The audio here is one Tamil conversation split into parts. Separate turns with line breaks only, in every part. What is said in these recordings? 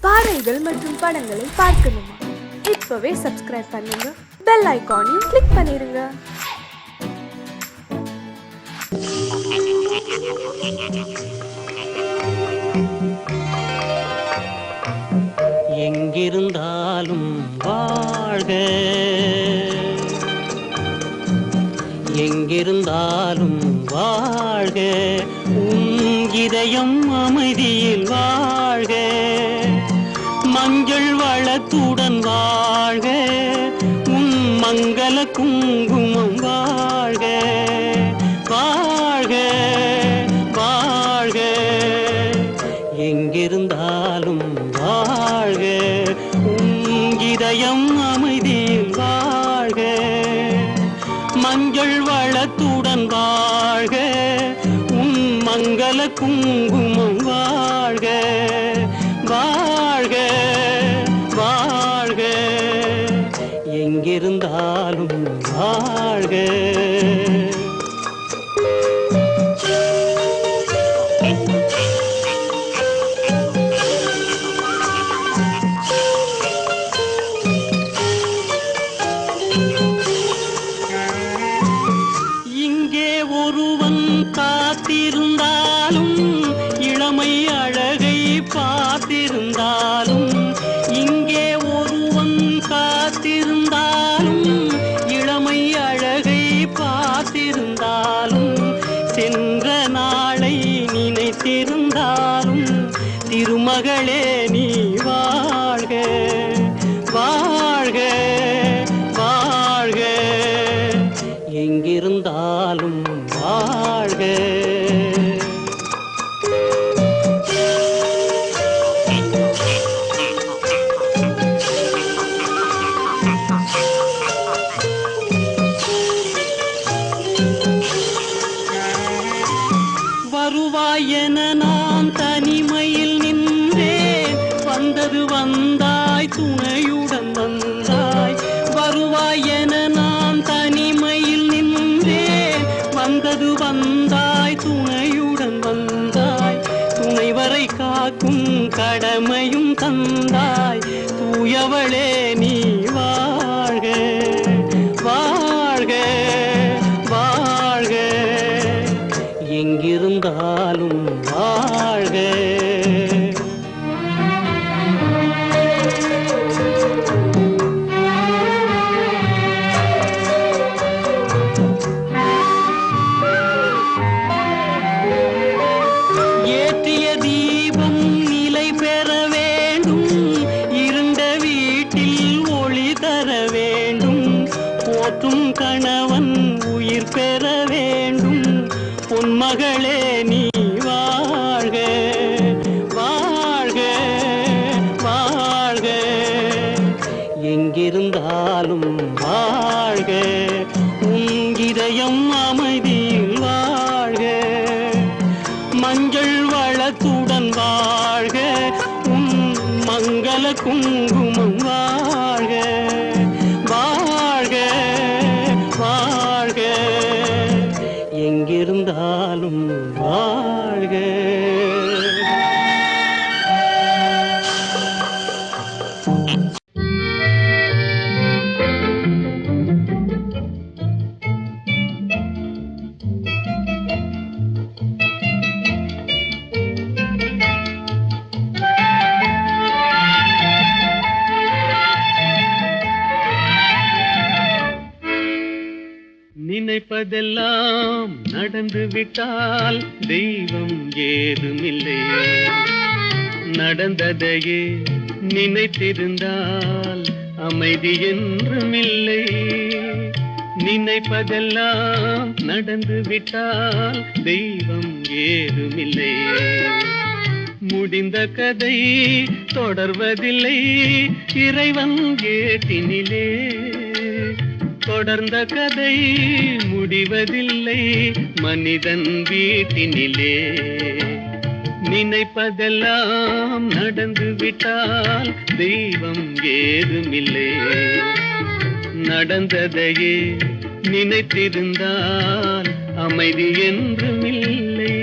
பாடல்கள் மற்றும் படங்களை பார்க்கணுமா? இப்பவே சப்ஸ்கிரைப் பண்ணுங்க, பெல் ஐகானையும் கிளிக் பண்ணிருங்க.
எங்கிருந்தாலும் வாழ்க, எங்கிருந்தாலும் வாழ்க, உன் இதயம் அமைதியில் வாழ்க, மஞ்சள் வளத்துடன் வாழ்க, உன் மங்கள குங்குமம் வாழ்க, வாழ்க வாழ்க, எங்கிருந்தாலும் வாழ்க, உன் இதயம் அமைதியில் வாழ்க, மஞ்சள் வளத்துடன் வாழ்க, உன் மங்கள குங்குமம் வாழ்க, வாழ்க வாழ்க, எங்கிருந்தாலும் வாழ்க. காத்திருந்தாலும் இளமை அழகை பார்த்திருந்தாலும், இங்கே ஒருவன் காத்திருந்தாலும் இளமை அழகை பார்த்திருந்தாலும், சென்ற நாளை நினைத்திருந்தாலும் திருமகளே நீ வாழ்க, வாழ்க வாழ்க, எங்கிருந்தாலும் வாழ்க. வருவாயென நான் தனிமையில் நின்றேன், வந்தது வந்தாய் துணையுடன் வந்தாய். வருவாயென நான் தனிமையில் நின்றேன், வந்தது வந்தாய் துணையுடன் வந்தாய். துணைவரை காக்கும் கடமையும் தந்தாய், தூயவளே நீ வாழ்க, வாழ்க வாழ்க, எங்கிருந்தாலும் வாழ்க. ஏற்றிய தீபம் நிலை பெற வேண்டும், இருண்ட வீட்டில் ஒளி தர வேண்டும், போற்றும் கணவன் உயிர் பெற வேண்டும், பொன்மகளே நீ வாழ்க, வாழ்க வாழ்க, எங்கிருந்தாலும் வாழ்க, உன் இதயம் அமைதியில் வாழ்க, மஞ்சள் வளத்துடன் வாழ்க, உன் மங்கள குங்குமம் வாழ்க, வாழ்க வாழ்க, எங்கிருந்தாலும் வாழ்க. நினைப்பதெல்லாம் நடந்து விட்டால் தெய்வம் ஏதுமில்லை, நடந்ததையே நினைத்திருந்தால் அமைதி என்றுமில்லை. நினைப்பதெல்லாம் நடந்து விட்டால் தெய்வம் ஏதுமில்லை, முடிந்த கதை தொடர்வதில்லை இறைவன் ஏட்டினிலே, தொடர்ந்த கதை முடிவதில்லை மனிதன் வீட்டினிலே. நினைப்பதெல்லாம் நடந்து விட்டால் தெய்வம் ஏதுமில்லை, நடந்ததையே நினைத்திருந்தால் அமைதி என்றுமில்லை.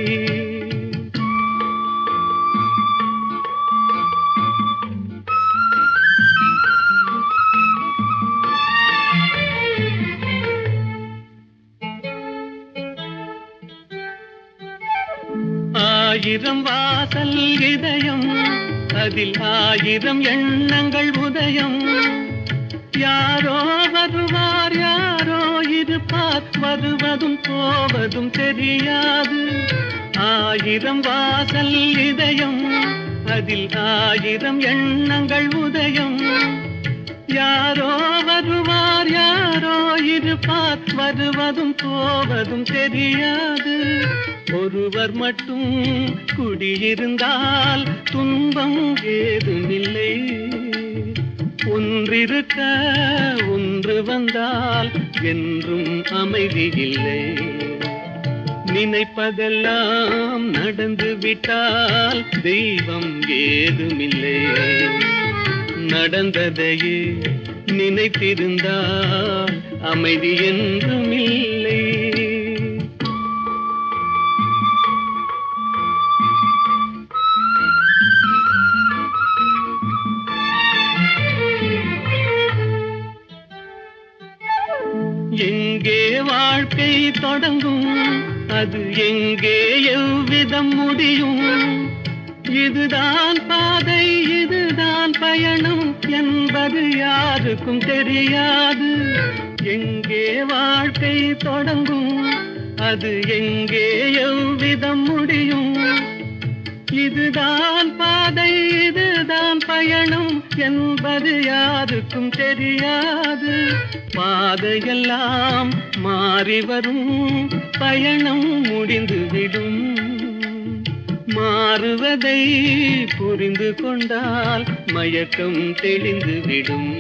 ஆயிரம் வாசல் இதயம், அதில் ஆயிரம் எண்ணங்கள் உதயம். யாரோ வருவார் யாரோ இருப்பார், வருவதும் போவதும் தெரியாது. ஆயிரம் வாசல் இதயம், அதில் ஆயிரம் எண்ணங்கள் உதயம். யாரோ வருவார் யாரோ இருப்பார், வருவதும் போவதும் தெரியாது. ஒருவர் மட்டும் குடியிருந்தால் துன்பம் ஏதுமில்லை. ஒன்றிருக்க ஒன்று வந்தால் என்றும் அமைதி இல்லை. நினைப்பதெல்லாம் நடந்து விட்டால் தெய்வம் ஏதுமில்லை. நடந்ததையே நினைத்திருந்தால் அமைதி என்றும் இல்லை. எங்கே வாழ்க்கை தொடங்கும், அது எங்கே எவ்விதம் முடியும்? இதுதான் பாதை இதுதான் பயணம் என்பது யாருக்கும் தெரியாது. எங்கே வாழ்க்கை தொடங்கும், அது எங்கே எவ்விதம் முடியும்? இதுதான் பாதை இதுதான் பயணம் என்பது யாருக்கும் தெரியாது. பாதையெல்லாம் மாறி வரும், பயணம் முடிந்துவிடும். மாறுவதை புரிந்து கொண்டால் மயக்கம் தெளிந்துவிடும்.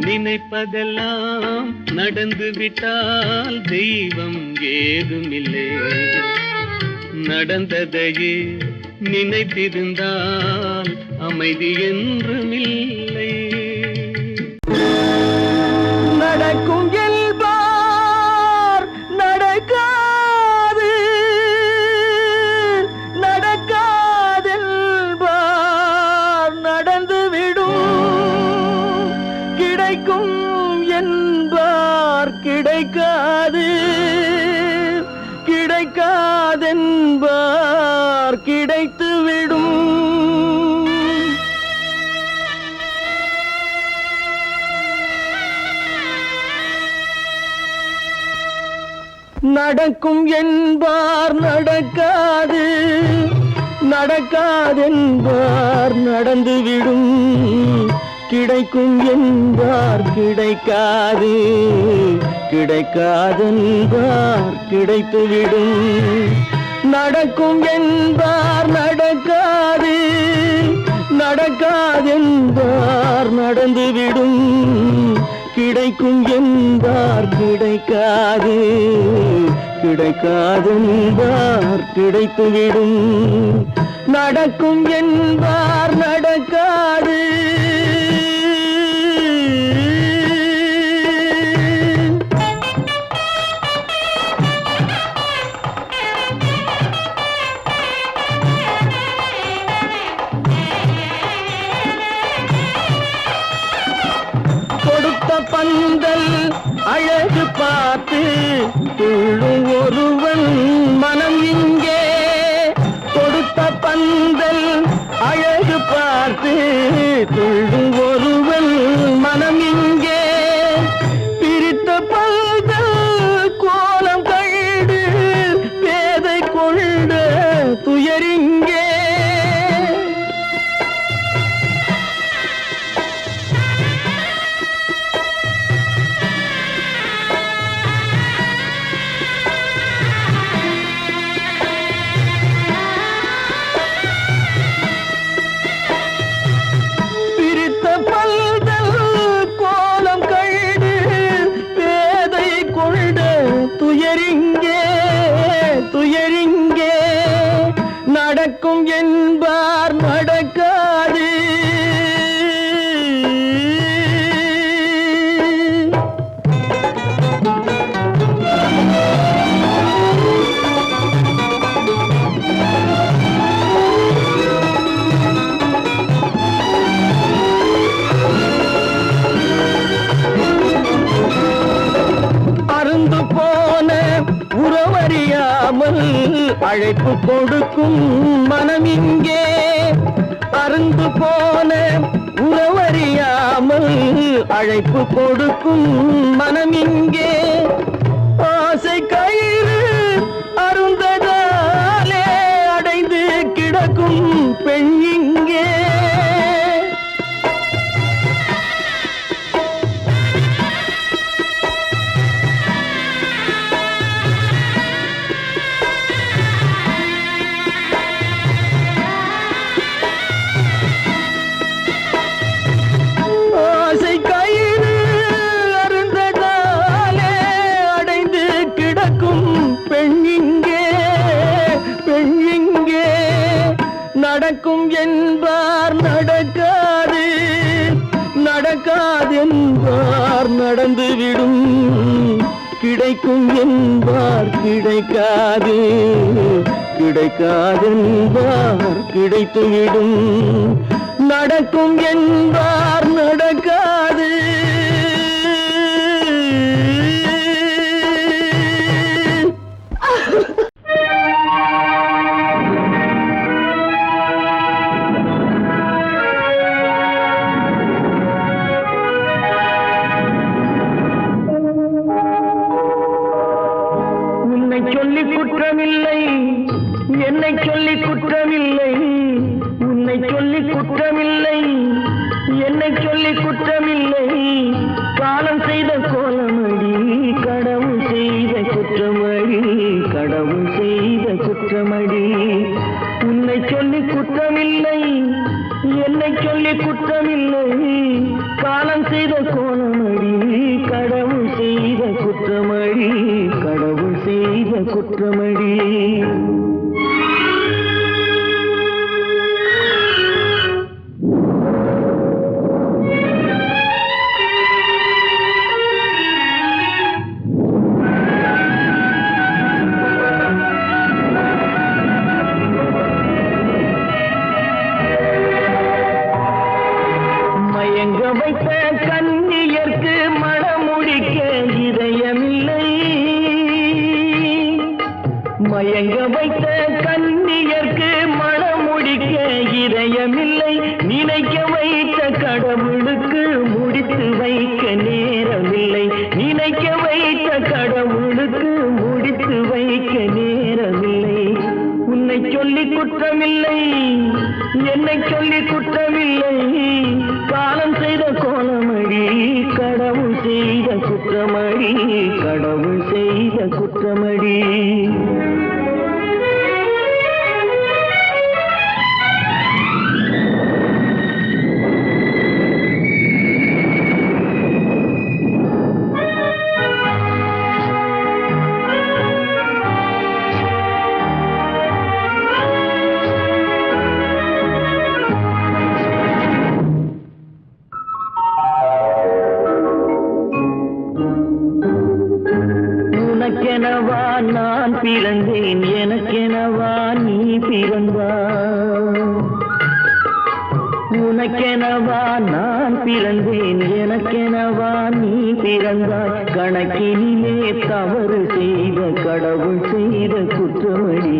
நினைப்பதெல்லாம் நடந்து விட்டால் தெய்வம் ஏதுமில்லை. நடந்ததையே நினைத்திருந்தால் அமைதி என்றுமில்லை.
நடக்கும் என்பார் நடக்காது, நடக்காதென்பார் நடந்துவிடும். கிடைக்கும் என்பார் கிடைக்காது, கிடைக்காதென்பார் கிடைத்துவிடும். நடக்கும் என்பார் நடக்காது, நடக்காதென்பார் நடந்துவிடும். கிடைக்கும் என்பார் கிடைக்காது, கிடைக்காதென்பார் கிடைத்துவிடும். நடக்கும் என்பார் நடக்காது, நடக்காதென்பார் நடந்துவிடும். கிடைக்கும் என்பார் கிடைக்காது, கிடைக்காதென்பார் கிடைத்துவிடும். நடக்கும் என்பார் நடக்காது. பந்தல் அழகு பார்த்து துள்ளும் ஒருவன் மனம் இங்கே. கொடுத்த பந்தல் அழகு பார்த்து துள்ளும் ஒருவன் மனம் இங்கே. பிரித்த பந்தல் கோலம் கண்டு பேதை கொண்ட துயரிங்கே. பிரித்த பல் அழைப்பு கொடுக்கும் மனம் இங்கே அருந்து போன உறவறியாமல் அழைப்பு கொடுக்கும் மனம் இங்கே ஆசை கயிறு அருந்ததாலே அடைந்து கிடக்கும் பெண் இங்கே ஆசை கயிறு அருந்ததாலே அடைந்து கிடக்கும் பெண் இங்கே நடக்கும் என்பார் நடக்காது நடக்காது என்பார் நடந்துவிடும் கிடைக்கும் என்பார் கிடைக்காது கிடைக்காதென்பார் கிடைத்துவிடும் நடக்கும் என்பார் நடக்காது உன்னை சொல்லி குற்றமில்லை என்னை சொல்லி குற்றமில்லை உன்னை சொல்லி குற்றமில்லை என்னை சொல்லி குற்றமில்லை காலம் செய்த கோலமடி கடவுள் செய்த குற்றமடி கடவுள் செய்த குற்றமடி உன்னை சொல்லி குற்றமில்லை என்னை சொல்லி குற்றமில்லை காலம் செய்த கோலமடி கடவுள் செய்த குற்றமடி கடவுள் செய்த குற்றமடி மயங்க வைத்த கன்னியர்க்கு மணமுடிக்க இதயமில்லை மயங்க வைத்த கன்னியர்க்கு மணமுடிக்க இதயமில்லை நினைக்க வைத்த கடவுளுக்கு முடித்து வைக்க நேரமில்லை நினைக்க வைத்த கடவுளுக்கு முடித்து வைக்க நேரமில்லை உன்னை சொல்லி குற்றமில்லை என்னை சொல்லி குற்றமில்லை காலம் செய்த கோலமடி கடவுள் செய்த குற்றமடி கடவுள் செய்த குற்றமடி உனக்கெனவா நான் பிறந்தேன் எனக்கெனவா நீ பிறந்தாய் உனக்கெனவா நான் பிறந்தேன் எனக்கெனவா நீ பிறந்தாய் கணக்கினிலே தவறு செய்த கடவுள் செய்த குற்றமடி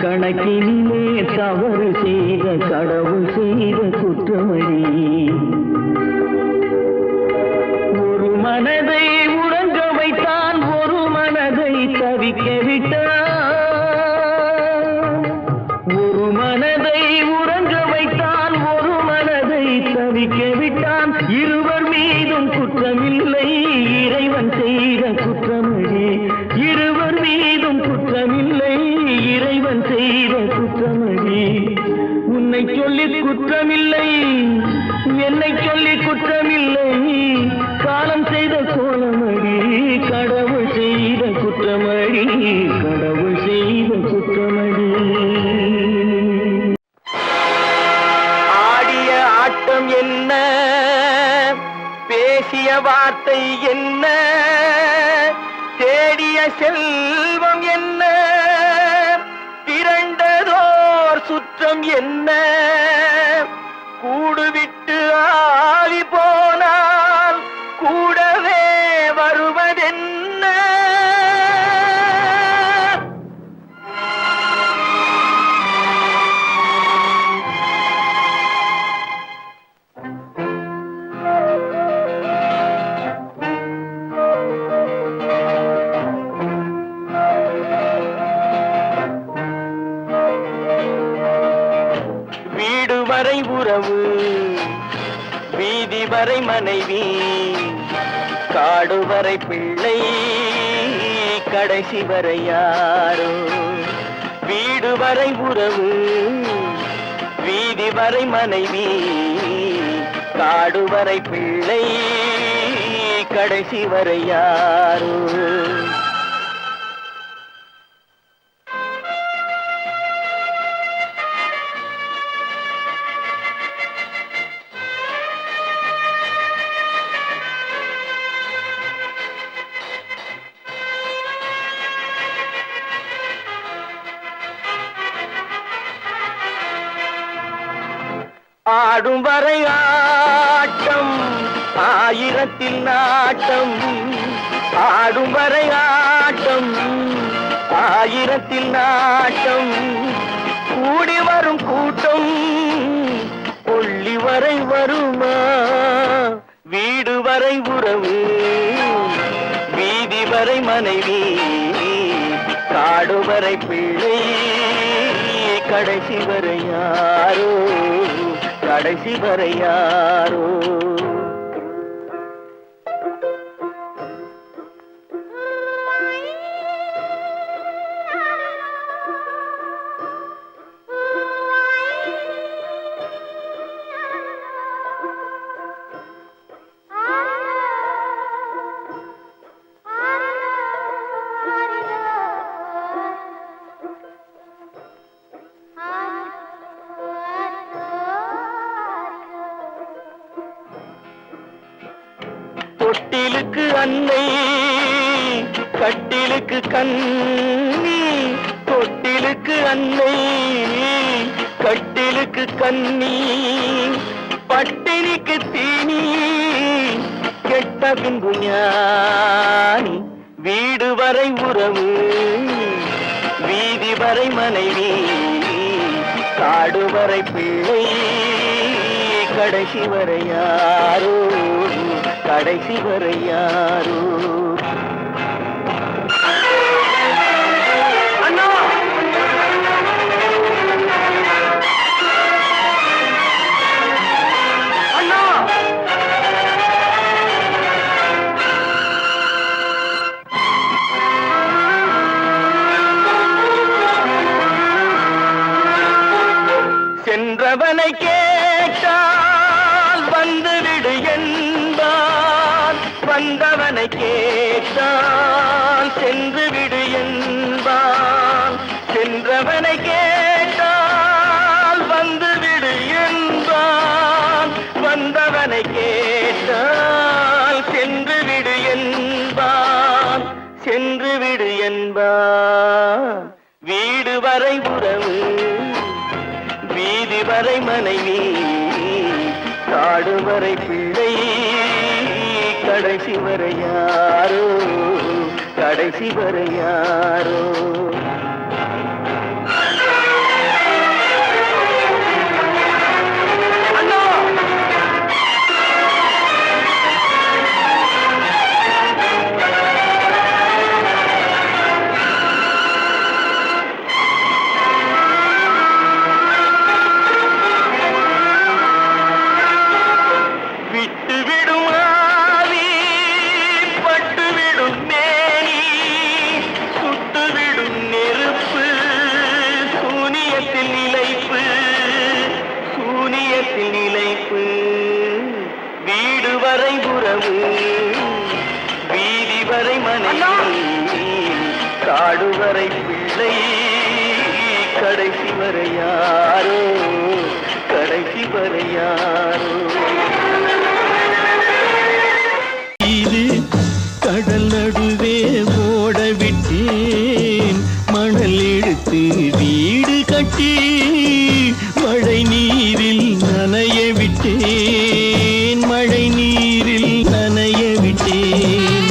கணக்கினிலே தவறு செய்த கடவுள் செய்த குற்றமடி ஒரு மனதை உறங்க வைத்தான் ஒரு மனதை தவிக்க விட்டான் ஒரு மனதை உறங்க வைத்தான் ஒரு மனதை தவிக்க விட்டான் இருவர் மீதும் குற்றமில்லை இறைவன் செய்த குற்றமடி இருவர் மீதும் குற்றமில்லை இறைவன் செய்த குற்றமடி உன்னை சொல்லி குற்றமில்லை என்னை சொல்லி குற்றமில்லை காலம் செய்த கோலமடி கடவுள் செய்த குற்றமடி கடவுள் செய்த குற்றமடி ஆடிய ஆட்டம் என்ன பேசிய வார்த்தை என்ன தேடிய செல்வம் என்ன திரண்டதோர் சுற்றம் என்ன கூடுவிட்டு ஆவி போனால் கூடவே வருவதென்ன வீதி வரை மனைவி காடு வரை பிள்ளை கடைசி வரை யாரோ வீடு வரை உறவு வீதி வரை மனைவி காடு வரை பிள்ளை கடைசி வரை யாரோ ஆடும் வரை ஆட்டம் ஆயிரத்தில் நாட்டம் ஆடும் வரை ஆட்டம் ஆயிரத்தில் நாட்டம் கூடி வரும் கூட்டம் கொள்ளி வரை வருமா வீடு வரை உறவு வீதி வரை மனைவி காடு வரை பிள்ளை கடைசி வரை யாரோ கடைசி வரை யாரோ தொட்டிலுக்கு அன்னை கட்டிலுக்கு கண்ணி தொட்டிலுக்கு அன்னை கட்டிலுக்கு கண்ணி பட்டினிக்கு தீனி கெட்ட பின்பு ஞானி வீடு வரை உறவு வீதி வரை மனைவி காடு வரை பிள்ளை கடைசி வரை யாரோ கடைசி வரை யாரோ அண்ணா அண்ணா சென்றவனை கேட்டால் வந்துவிடு என்பான் வந்தவனை கேட்டால் சென்று விடு என்பான் சென்றவனை கேட்டால் வந்துவிடு என்பான் வந்தவனை கேட்டால் சென்று விடு என்பான் சென்று விடு என்பான் வீடு வரை உறவு வீதி வரை மனைவி காடு வரை பிள்ளை கடைசி வரை யாரோ கடைசி வரை யாரோ நிலைப்பு வீடு வரை உறவு வீதி வரை மனைவி காடு வரை பிள்ளை கடைசி வரை யாரோ கடைசி வரை யாரோ
இது கடல் நடுவே ஓட விட்டேன் மணல் எடுத்து வீடு கட்டி மழை நீரில் நனைய விட்டேன் மழை நீரில் நனைய விட்டேன்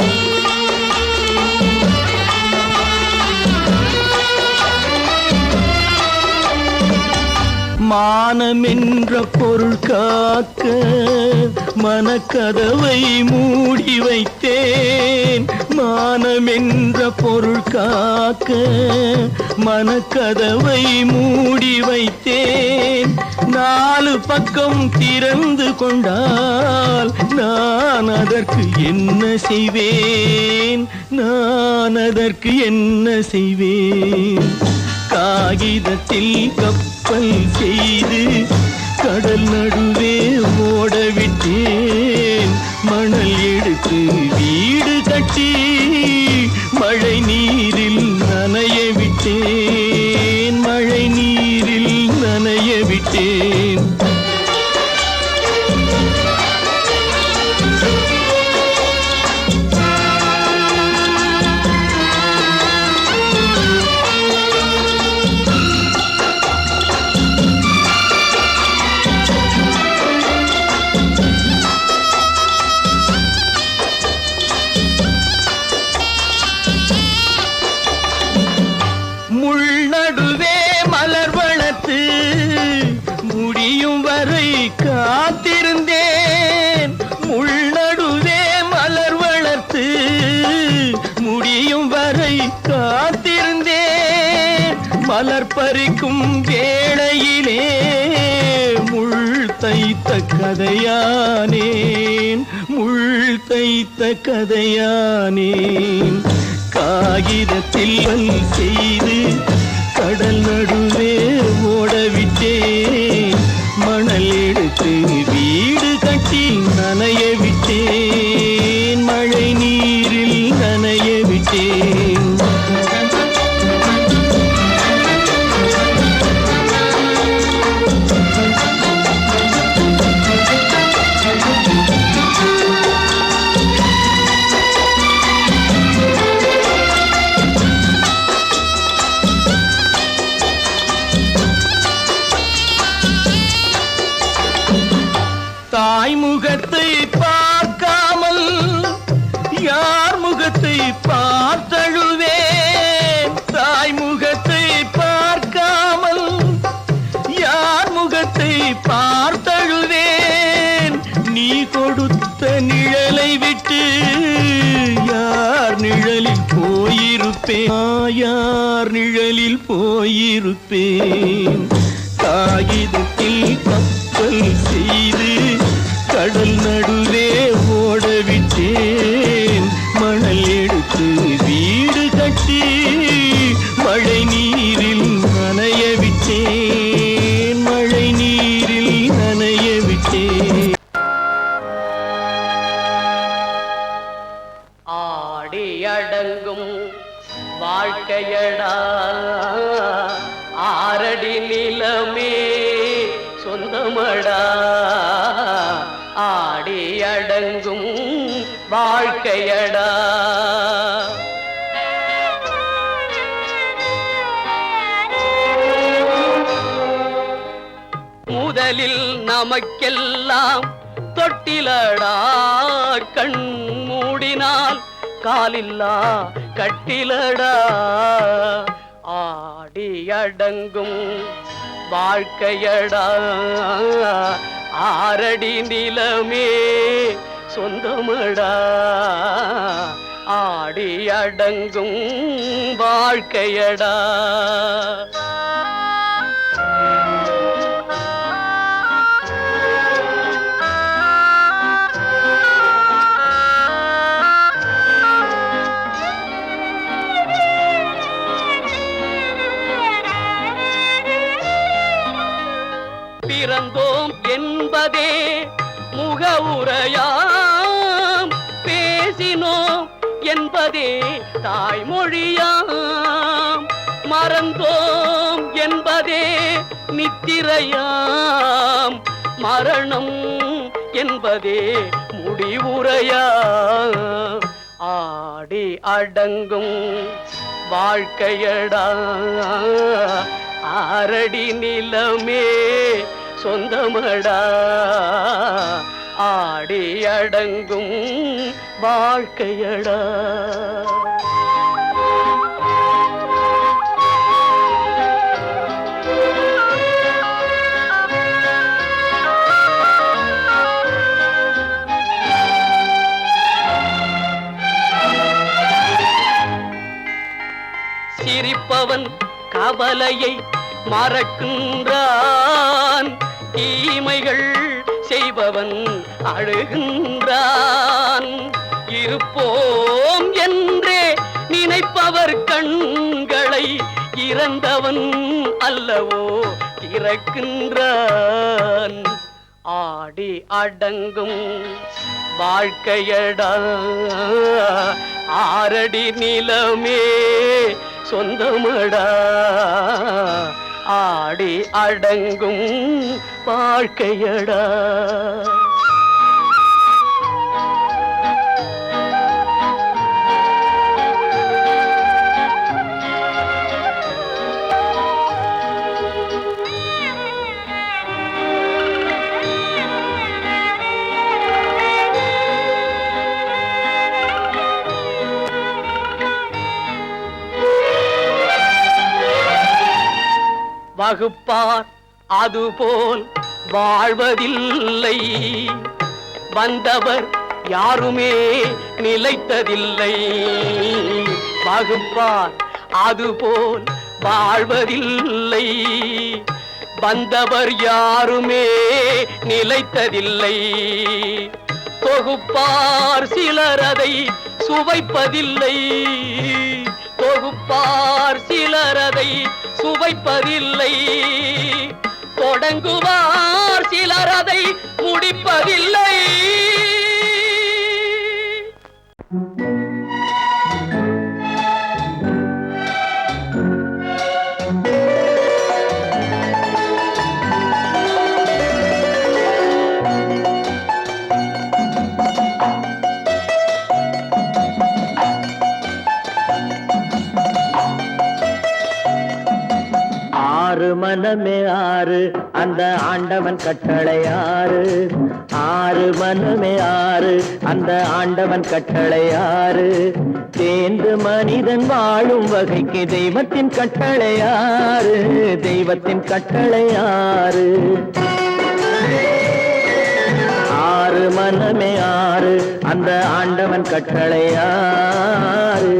மா
மானம் என்ற பொருள் காக்க மனக்கதவை மூடி வைத்தேன். மானம் என்ற பொருள் காக்க மனக்கதவை மூடி வைத்தேன். 4 பக்கம் திறந்து கொண்டால் நான் அதற்கு என்ன செய்வேன்? நான் அதற்கு என்ன செய்வேன்? காகிதத்தில் கப்பல் செய்து கடல் நடுவே ஓடவிட்டேன். மணல் எடுத்து வீடு கட்டி மழை நீரில் நனைய விட்டேன். மழை நீரில் நனைய விட்டேன். முள்நடுவே மலர் வளர்த்து முடியும் வரை காத்திருந்தேன். முள்நடுவே மலர் வளர்த்து முடியும் வரை காத்திருந்தேன். மலர் பறிக்கும் வேளையிலே முள் தைத்த கதையானேன். முள் தைத்த கதையானேன். காகிதத்தில் செய்து கடல் நடுவே ஓடவிட்டேன். மணல் எடுத்து வீடு கட்டி நனைய விட்டேன். மழை நீரில் நனைய விட்டேன். தாய் முகத்தை பார்க்காமல் யார் முகத்தை பார்த்தழுவேன். தாய் முகத்தை பார்க்காமல் யார் முகத்தை பார்த்தழுவேன். நீ கொடுத்த நிழலை விட்டு யார் நிழலில் போயிருப்பேன். யார் நிழலில் போயிருப்பேன். காகிதத்தில் கப்பல் செய்து கடல் நடுவே ஓடவிட்டேன். மணல் எடுத்து வீடு கட்டி மழை நீரில் நனைய விட்டேன். மழை நீரில் நனைய விட்டேன்.
ஆடி அடங்கும் வாழ்க்கையடா ஆரடி நிலமே சொந்தமடா. ஆடி அடங்கும் வாழ்க்கையடா. முதலில் நமக்கெல்லாம் தொட்டிலடா. கண் மூடினால் காலில்லா கட்டிலடா. ஆடி அடங்கும் வாழ்க்கையடா ஆரடி நிலமே சொந்தமடா. ஆடி அடங்கும் வாழ்க்கையடா. பிறந்தோம் என்பதே முகவுரையாம். பேசினோம் என்பதே தாய்மொழியாம். மறந்தோம் என்பதே நித்திரையாம். மரணம் என்பதே முடிவுரையாம். ஆடி அடங்கும் வாழ்க்கையடா ஆரடி நிலமே சொந்தமடா. ஆடி அடங்கும் வாழ்க்கையடா. நினைப்பவன் கவலையை மறக்கின்றான். தீமைகள் செய்பவன் அழுகின்றான். இருப்போம் என்றே நினைப்பவர் கண்களை இறந்தவன் அல்லவோ திறக்கின்றான். ஆடி அடங்கும் வாழ்க்கையடா ஆரடி நிலமே சொந்தமடா. ஆடி அடங்கும் வாழ்க்கையடா. வகுப்பார் அதுபோல் வாழ்வதில்லை. வந்தவர் யாருமே நிலைத்ததில்லை. வகுப்பார் அதுபோல் வாழ்வதில்லை. வந்தவர் யாருமே நிலைத்ததில்லை. தொகுப்பார் சிலர் அதை சுவைப்பதில்லை. தொகுப்பார் சிலர் அதை சுவைப்பதில்லை. தொடங்குவார் சிலர் அதை முடிப்பதில்லை.
ஆறு மனமே ஆறு அந்த ஆண்டவன் கட்டளை ஆறு. ஆறு மனமே ஆறு அந்த ஆண்டவன் கட்டளை ஆறு. தேர்ந்து மனிதன் வாழும் வகைக்கு தெய்வத்தின் கட்டளை ஆறு. தெய்வத்தின் கட்டளை ஆறு. ஆறு மனமே ஆறு அந்த ஆண்டவன் கட்டளை ஆறு.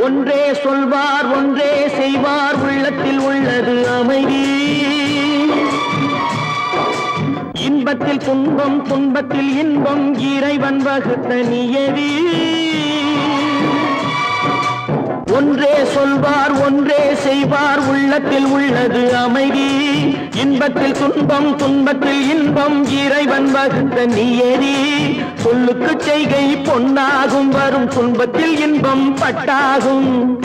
ஒன்றே சொல்வார் ஒன்றே செய்வார் உள்ளத்தில் உள்ளது அமைதி. இன்பத்தில் துன்பம் துன்பத்தில் இன்பம் இறைவன் வகுத்த நியதி. ஒன்றே சொல்வார் ஒன்றே செய்வார் உள்ளத்தில் உள்ளது அமைதி. இன்பத்தில் துன்பம் துன்பத்தில் இன்பம் இறைவன் வகுத்த நியதி. சொல்லுக்கு செய்கை பொன்னாகும் வரும் துன்பத்தில் இன்பம் பட்டாகும்.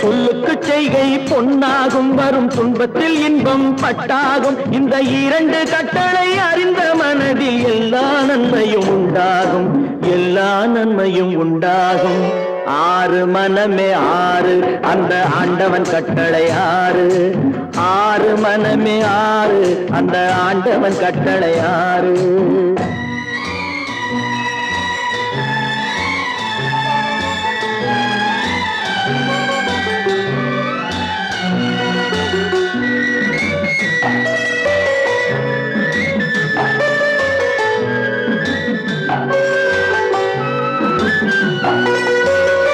சொல்லுக்கு செய்கை பொன்னாகும் வரும் துன்பத்தில் இன்பம் பட்டாகும். இந்த இரண்டு கட்டளை அறிந்த மனதில் எல்லா நன்மையும் உண்டாகும். எல்லா நன்மையும் உண்டாகும். ஆறு மனமே ஆறு அந்த ஆண்டவன் கட்டளை ஆறு. ஆறு மனமே ஆறு அந்த ஆண்டவன் கட்டளை ஆறு.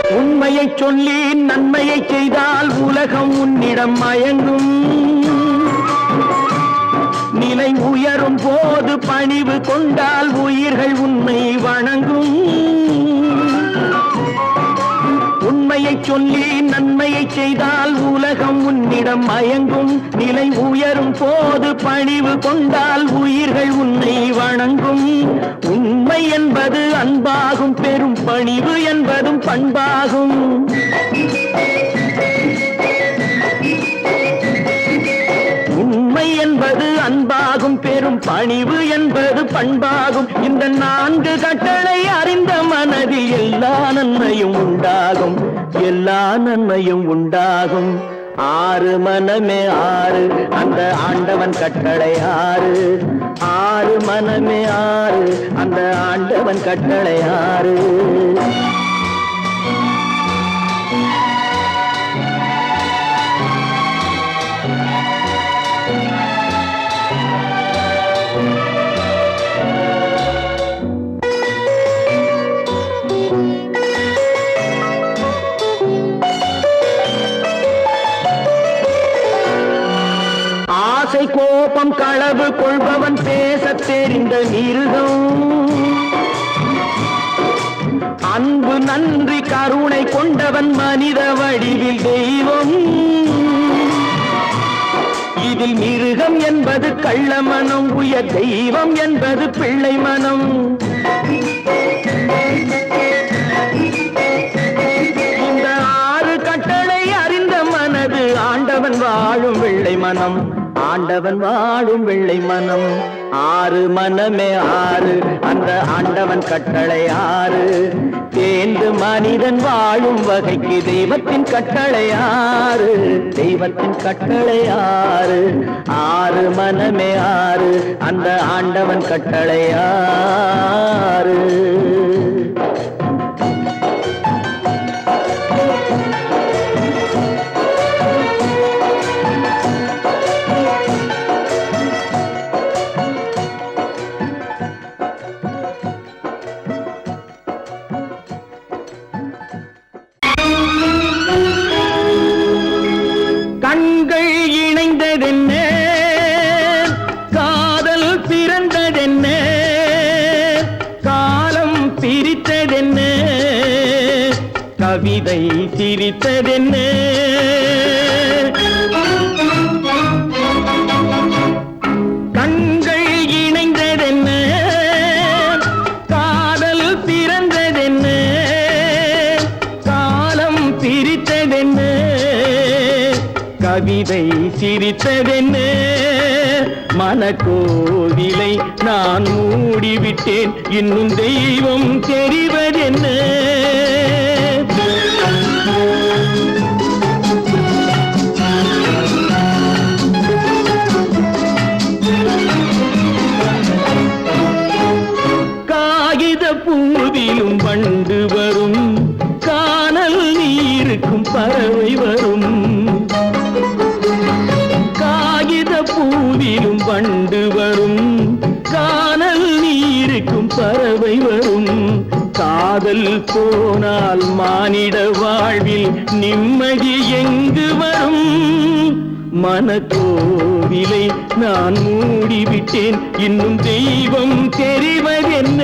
உண்மையை சொல்லி நன்மையை செய்தால் உலகம் உன்னிடம் மயங்கும். நிலை உயரும் போது பணிவு கொண்டால் உயிர்கள் உன்னை வணங்கும். உண்மையை சொல்லி நன்மையை செய்தால் உலகம் உன்னிடம் மயங்கும். நிலை உயரும் போது பணிவு கொண்டால் உயிர்கள் உன்னை வணங்கும். உண்மை என்பது அன்பாகும். பெரும் பணிவு என்பதும் பண்பாகும். உண்மை என்பது அன்பாகும். பெரும் பணிவு என்பது பண்பாகும். இந்த நான்கு கட்டளை அறிந்த மனதில் எல்லா நன்மையும் உண்டாகும். எல்லா நன்மையும் உண்டாகும். ஆறு மனமே ஆறு அந்த ஆண்டவன் கட்டளை ஆறு. ஆறு மனமே ஆறு அந்த ஆண்டவன் கட்டளை ஆறு. ஆசை கோபம் களவு கொள்பவன் பேசத் தெரிந்த மிருகம். அன்பு நன்றி கருணை கொண்டவன் மனித வடிவில் தெய்வம். இதில் மிருகம் என்பது கள்ள மனம், உயர் தெய்வம் என்பது பிள்ளை மனம். இந்த ஆறு கட்டளை அறிந்த மனது ஆண்டவன் வாழும் வெள்ளை மனம். ஆண்டவன் வாழும் வெள்ளை மனம். ஆறு மனமே ஆறு அந்த ஆண்டவன் கட்டளை ஆறு. தேர்ந்து மனிதன் வாழும் வகைக்கு தெய்வத்தின் கட்டளை ஆறு. தெய்வத்தின் கட்டளை ஆறு. ஆறு மனமே ஆறு அந்த ஆண்டவன் கட்டளை ஆறு. கண்கள் இணைந்ததென்ன, காதல் பிறந்ததென்ன, காலம் பிரித்ததென்ன, கவிதை சிரித்ததென்ன. கண்கள் இணைந்ததென்ன, காதல் பிறந்ததென்ன, காலம் பிரித்ததென்ன, கவிதை சிரித்ததென்ன. மனக்கோவிலை நான் மூடிவிட்டேன், இன்னும் தெய்வம் தெரிவதென்ன. காகித பூவிலும் வண்டு வரும், கானல் நீருக்கும் பறவை வரும். காகித பூவிலும் வண்டு வரும், கானல் நீருக்கும் பறவை வரும். காதல் போனால் மானிட வாழ்வில் நிம்மதி எங்கு வரும்? மனக்கோவிலை நான் மூடிவிட்டேன், இன்னும் தெய்வம் தெரிவதென்ன.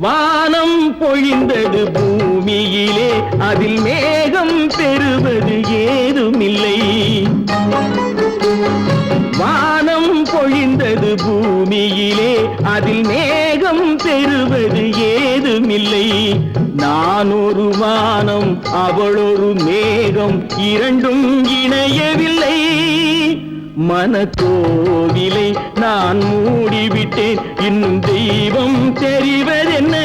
வானம் பொழிந்தது பூமியிலே, அதில் மேகம் பெறுவது ஏதுமில்லை. வானம் பொழிந்தது பூமியிலே, அதில் மேகம் பெறுவது ஏதுமில்லை. நான் ஒரு வானம், அவளொரு மேகம், இரண்டும் இணையவில்லை. மனக்கோவிலை நான் மூடிவிட்டேன், இன்னும் தெய்வம் தெரிவதென்ன.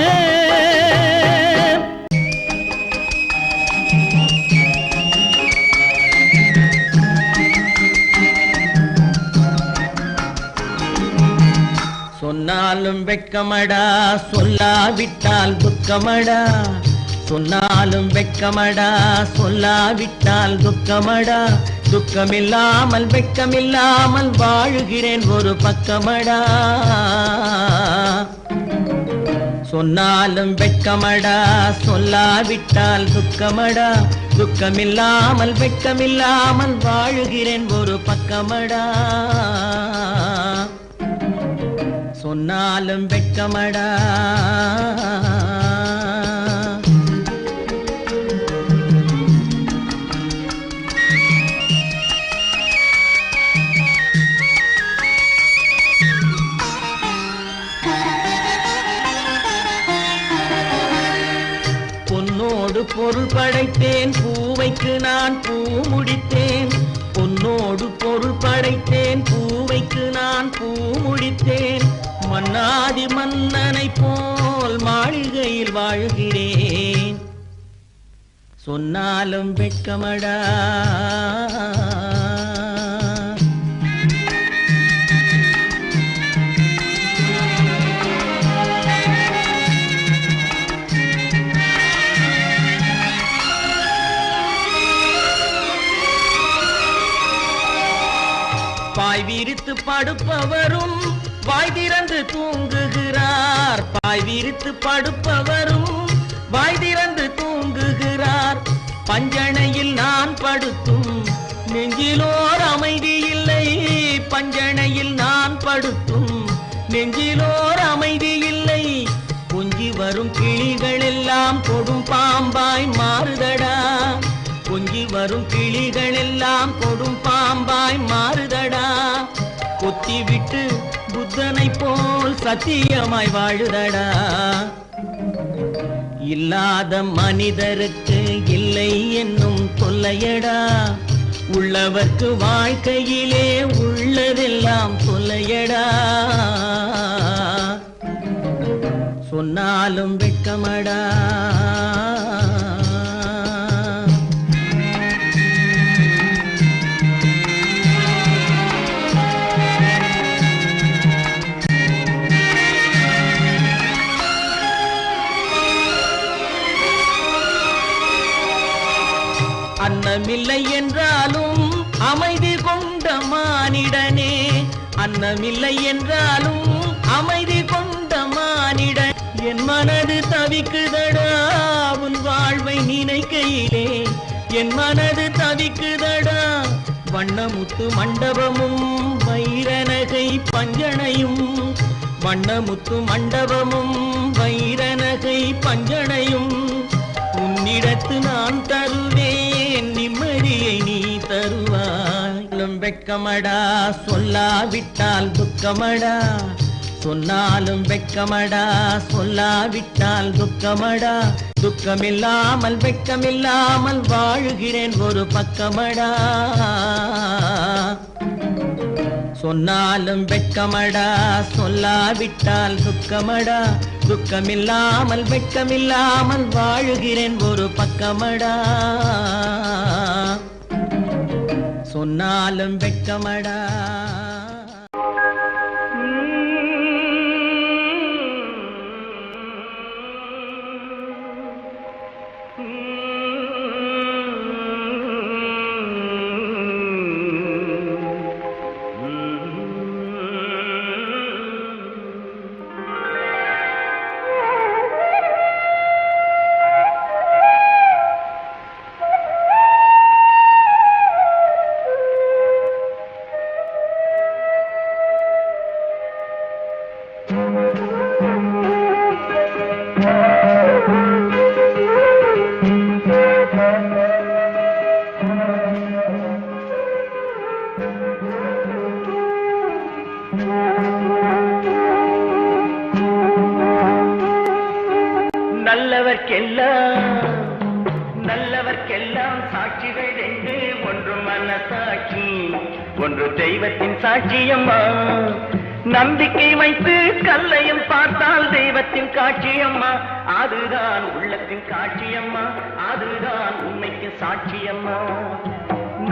சொன்னாலும் வெட்கமடா, சொல்லாவிட்டால் துக்கமடா. சொன்னாலும் வெட்கமடா, சொல்லாவிட்டால் துக்கமடா. துக்கமில்லாமல் வெட்கமில்லாமல் வாழுகிறேன் ஒரு பக்கமடா. சொன்னாலும் வெட்கமடா, சொல்லாவிட்டால் துக்கமடா. துக்கமில்லாமல் வெட்கமில்லாமல் வாழுகிறேன் ஒரு பக்கமடா. சொன்னாலும் வெட்கமடா. பொன்னோடு பொருள் படைத்தேன், பூவைக்கு நான் பூ முடித்தேன். பொன்னோடு பொருள் படைத்தேன், பூவைக்கு நான் பூ முடித்தேன். மன்னாதி மன்னனை போல் மாளிகையில் வாழ்கிறேன், சொன்னாலும் வெட்கமடா. பாய் விரித்து படுப்பவரும் வாய் திறந்து தூங்குகிறார், பாய் விரித்து படுப்பவரும் வாய் திறந்து தூங்குகிறார். பஞ்சணையில் நான் படுத்தும் நெஞ்சிலோர் அமைதி இல்லை, பஞ்சணையில் நான் படுத்தும் நெஞ்சிலோர் அமைதி இல்லை. கொஞ்சி வரும் கிளிகள் எல்லாம் கொடும் பாம்பாய் மாறுதடா, கொஞ்சி வரும் கிளிகள் எல்லாம் கொடும் பாம்பாய் மாறுதடா. கொத்தி விட்டு புத்தனை போல் சத்தியமாய் வாழுதடா. இல்லாத மனிதருக்கு இல்லை என்னும் தொல்லையடா, உள்ளவர்க்கு வாழ்க்கையிலே உள்ளதெல்லாம் தொல்லையடா. சொன்னாலும் வெட்கமடா. அன்னமில்லை என்றாலும் அமைதி கொண்ட மானிடனே, அன்னமில்லை என்றாலும் அமைதி கொண்ட மானிடன். என் மனது தவிக்குதடா உன் வாழ்வை நினைக்கையிலே, என் மனது தவிக்குதடா. வண்ணமுத்து மண்டபமும் வைரநகை பஞ்சனையும், வண்ணமுத்து மண்டபமும் வைரநகை பஞ்சனையும் உன்னிடத்து நான் தருவேன், நிம்மதியை நீ தருவாய். வெட்கமடா சொல்லாவிட்டால் துக்கமடா, சொன்னாலும் வெட்கமடா சொல்லாவிட்டால் துக்கமடா. துக்கமில்லாமல் வெட்கமில்லாமல் வாழுகிறேன் ஒரு பக்கமடா, சொன்னாலும் வெட்கமடா சொல்லாவிட்டால் துக்கமடா. துக்கமில்லாமல் வெட்கமில்லாமல் வாழுகிறேன் ஒரு பக்கமடா, சொன்னாலும் வெட்கமடா.
நல்லவர்க்கெல்லாம் சாட்சிகள் ரெண்டு, ஒன்று மனசாட்சி ஒன்று தெய்வத்தின் சாட்சியம்மா. நம்பிக்கை வைத்து கல்லையும் பார்த்தால் தெய்வத்தின் காட்சியம்மா, அதுதான் உள்ளத்தின் காட்சியம்மா, அதுதான் உண்மைக்கு சாட்சியம்மா.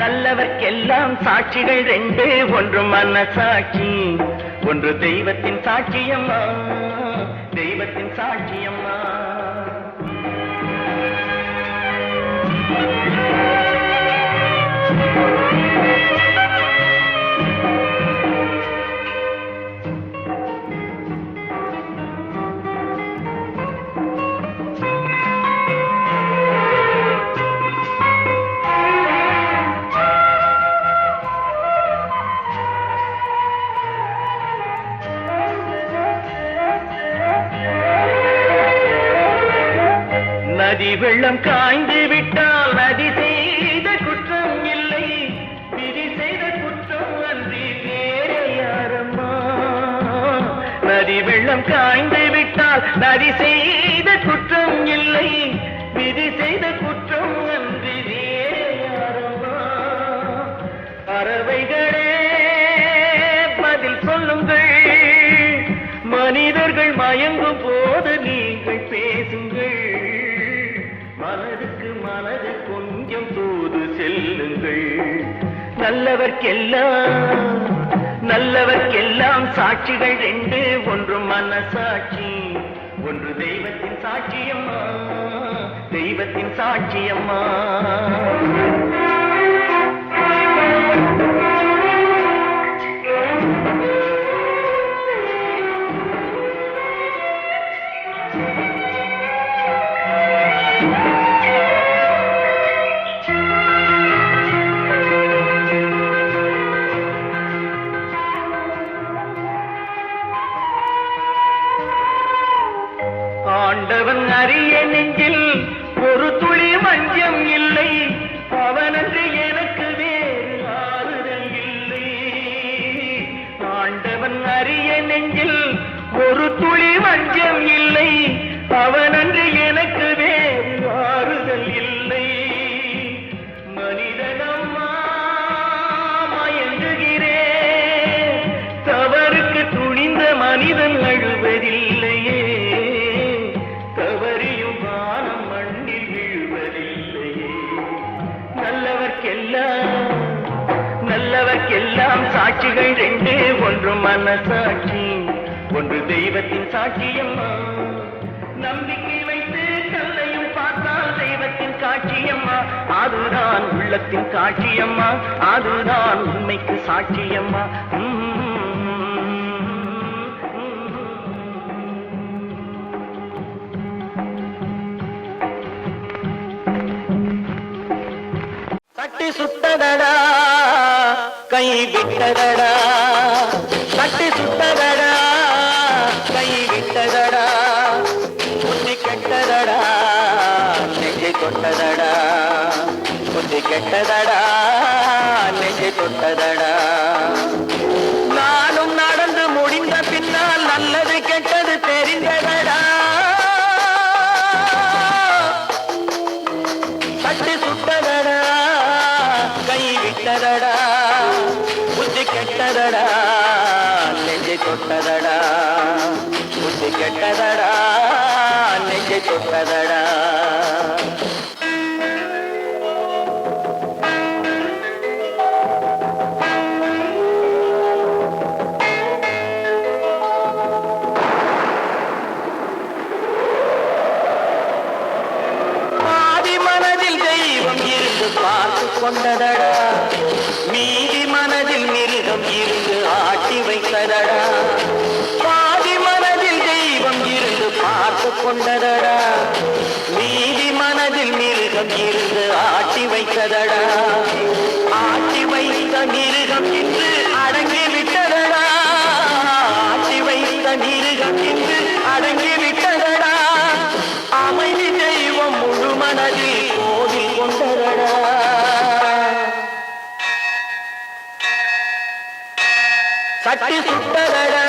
நல்லவர்க்கெல்லாம் சாட்சிகள் ரெண்டு, ஒன்று மனசாட்சி ஒன்று தெய்வத்தின் சாட்சியம்மா, தெய்வத்தின் சாட்சியம்மா. நதி வெள்ளம் காய்ந்து விட்டால் நதி செய்த குற்றம் இல்லை, விதி செய்த குற்றம் அன்றி வேற யாரம்மா. நதி வெள்ளம் காய்ந்து விட்டால் நதி செய்த குற்றம் இல்லை, விதி செய்த குற்றம் அன்றி வேற யாரம்மா. பறவைகளே பதில் சொல்லுங்கள், மயங்கும் போது நீங்கள் பேசுங்கள், மனதுக்கு மனது கொஞ்சம் தூது செல்லுங்கள். நல்லவர்க்கெல்லாம் சாட்சிகள் ரெண்டு, ஒன்று மனசாட்சி, ஒன்று தெய்வத்தின் சாட்சியம்மா, தெய்வத்தின் சாட்சியம்மா. ஆண்டவன் அறிய நெஞ்சில் ஒரு துளி வஞ்சம் இல்லை, அவனன்று எனக்கு வேறு ஆறுதல் இல்லை. ஆண்டவன் அறிய நெஞ்சில் ஒரு துளி வஞ்சம் இல்லை, அவனன்று எனக்கு வேறு ஆறுதல் இல்லை. மனிதனம்மா மயங்குகிறேன், தவறுக்கு துணிந்த மனிதன் அழுவதில்லையே, நல்லவர்க்கெல்லாம் சாட்சிகள் ரெண்டு, ஒன்று மனசாட்சி, ஒன்று தெய்வத்தின் சாட்சியம்மா. நம்பிக்கை வைத்து கல்லையும் பார்த்தால் தெய்வத்தின் சாட்சியம்மா, அதுதான் உள்ளத்தின் சாட்சியம்மா, அதுதான் உண்மைக்கு சாட்சியம்மா.
தட்டி சுட்டதடா கை விட்டதடா, தட்டி சுட்டதடா கை விட்டதடா, புத்தி கெட்டதடா நெஞ்சை தொட்டதடா, புத்தி கெட்டதடா நெஞ்சை தொட்டதடா. நானும் நடந்து முடிந்த பின்னால் நல்லது கெட்டது தெரிந்ததடா, தட்டி சுட்டதடா கை விட்டதடா, புத்தி கெட்டதடா நெஞ்சை தொட்டதடா, புத்தி கெட்டதடா நெஞ்சை தொட்டதடா. பார்த்து கொண்டதடா, மீதி மனதில் மிருகம் இருந்து ஆட்டி வைத்ததடா, பாதி மனதில் தெய்வம் இருந்து பார்த்து கொண்டதடா, மீதி மனதில் மிருகம் இருந்து ஆட்டி வைத்ததடா, ஆட்டி வைத்த மிருகம் இன்று அடங்கி விட்டதடா, ஆட்டி வைத்த மிருகம் இன்று அடங்கி விட்டதடா, அமைதி தெய்வம் முழு மனதில் கோவில் கொண்டதடா. சட்டி சுட்டதடா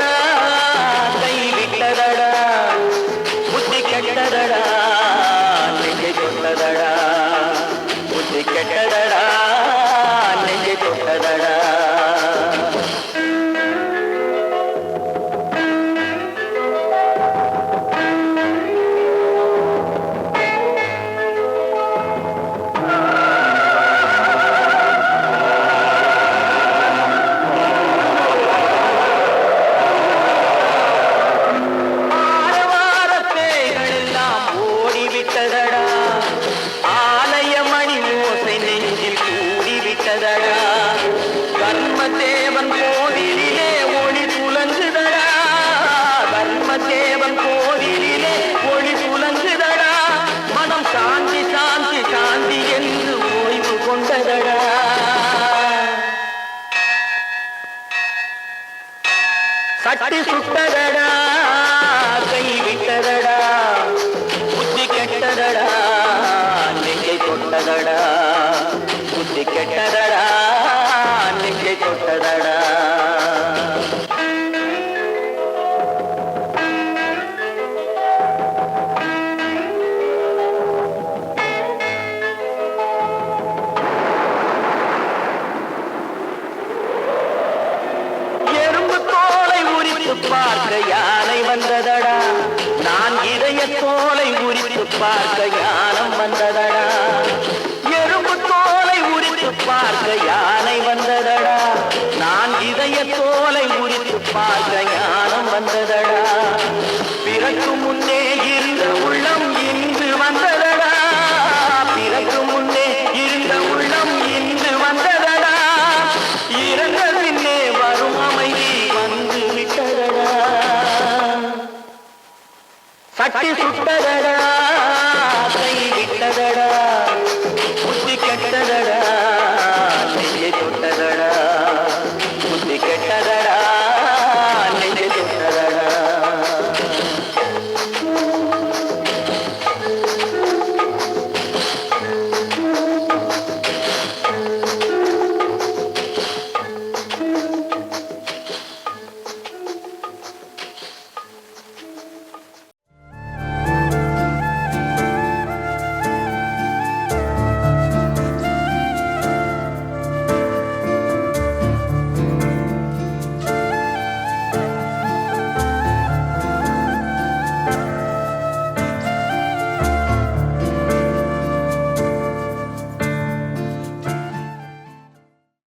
கை விட்டதடா, புத்தி கெட்டதடா நெஞ்சை தொட்டதடா, புத்தி கெட்டதடா நெஞ்சை தொட்டதடா. தர்மதேவன் கோவிலிலே ஒளி புலங்குதடா, தர்மதேவன் கோவிலிலே ஒளி புலங்குதடா, மனம் சாந்தி சாந்தி சாந்தி என்று ஓய்வு கொண்டதடா. சட்டி சுட்டதடா கை விட்டதடா, புத்தி கெட்டதடா நெஞ்சை தொட்டதடா, புத்தி கெட்டதடா நெஞ்சை தொட்டதடா. எறும்பு தோலை உரித்து பார்க்க யானை வந்த பார்க்க ஞானம் வந்ததடா. எறும்பு தோலை உரித்து பார்க்க யானை வந்ததடா. நான் இதய தோலை உரித்து பார்க்க ஞானம் வந்ததடா. பிறகு முன்னே இருந்த உள்ளம் இன்று வந்ததடா. பிறகு முன்னே இருந்த உள்ளம் இன்று வந்ததடா. இறந்த பின்னே வரும் அமைதி வந்து விட்டதடா. சட்டி சுட்டதடா.